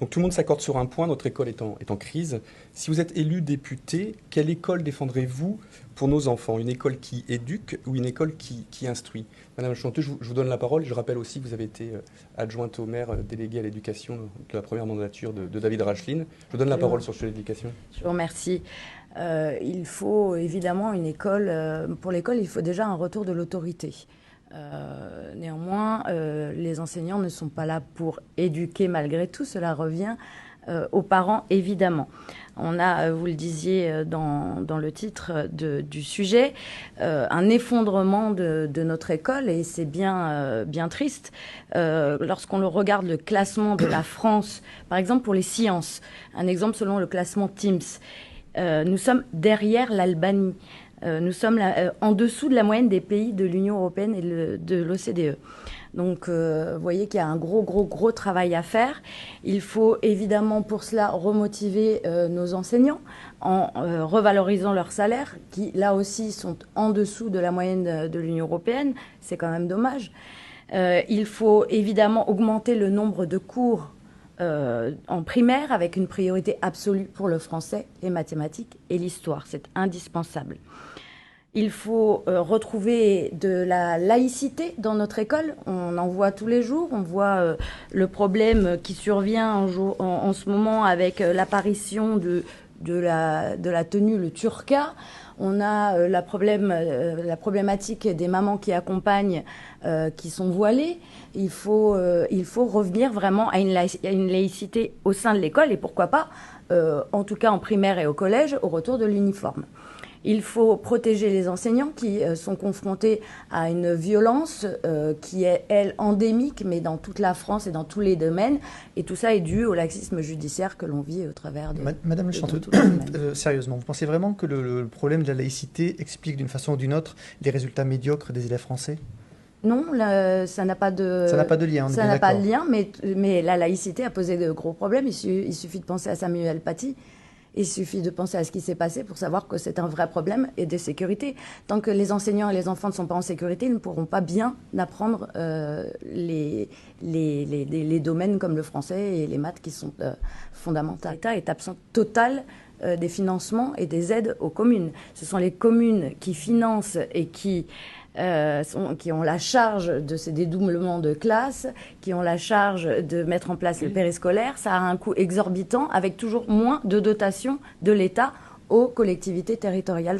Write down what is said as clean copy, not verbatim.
Donc tout le monde s'accorde sur un point, notre école est en crise. Si vous êtes élu député, quelle école défendrez-vous pour nos enfants? Une école qui éduque ou une école qui instruit? Madame Chanteux, je vous donne la parole. Je rappelle aussi que vous avez été adjointe au maire, déléguée à l'éducation de la première mandature de David Racheline. Je vous donne la parole sur ce sujet de l'éducation. Je vous remercie. Il faut évidemment une école. Pour l'école, il faut déjà un retour de l'autorité. Néanmoins, les enseignants ne sont pas là pour éduquer malgré tout. Cela revient aux parents, évidemment. On a, vous le disiez dans le titre du sujet, un effondrement de notre école et c'est bien triste. Lorsqu'on regarde le classement de la France, par exemple pour les sciences, un exemple selon le classement TIMSS, nous sommes derrière l'Albanie. Nous sommes en dessous de la moyenne des pays de l'Union européenne et de l'OCDE. Donc, vous voyez qu'il y a un gros travail à faire. Il faut évidemment pour cela remotiver nos enseignants en revalorisant leurs salaires, qui là aussi sont en dessous de la moyenne de l'Union européenne. C'est quand même dommage. Il faut évidemment augmenter le nombre de cours en primaire avec une priorité absolue pour le français, les mathématiques et l'histoire. C'est indispensable. Il faut retrouver de la laïcité dans notre école. On en voit tous les jours. On voit le problème qui survient en ce moment avec l'apparition de la tenue, le turqa. On a la problématique des mamans qui accompagnent, qui sont voilées. Il faut revenir vraiment à une laïcité au sein de l'école et pourquoi pas, en tout cas en primaire et au collège, au retour de l'uniforme. Il faut protéger les enseignants qui sont confrontés à une violence qui est, elle, endémique, mais dans toute la France et dans tous les domaines. Et tout ça est dû au laxisme judiciaire que l'on vit au travers de Madame Chanteux, sérieusement, vous pensez vraiment que le problème de la laïcité explique d'une façon ou d'une autre les résultats médiocres des élèves français? Non, ça n'a pas de... Ça n'a pas de lien, ça n'a pas de lien, mais la laïcité a posé de gros problèmes. Il suffit de penser à Samuel Paty. Il suffit de penser à ce qui s'est passé pour savoir que c'est un vrai problème et de sécurité. Tant que les enseignants et les enfants ne sont pas en sécurité, ils ne pourront pas bien apprendre les domaines comme le français et les maths qui sont fondamentaux. L'État est absent total des financements et des aides aux communes. Ce sont les communes qui financent et qui ont la charge de ces dédoublements de classes, qui ont la charge de mettre en place le périscolaire. Ça a un coût exorbitant avec toujours moins de dotation de l'État aux collectivités territoriales.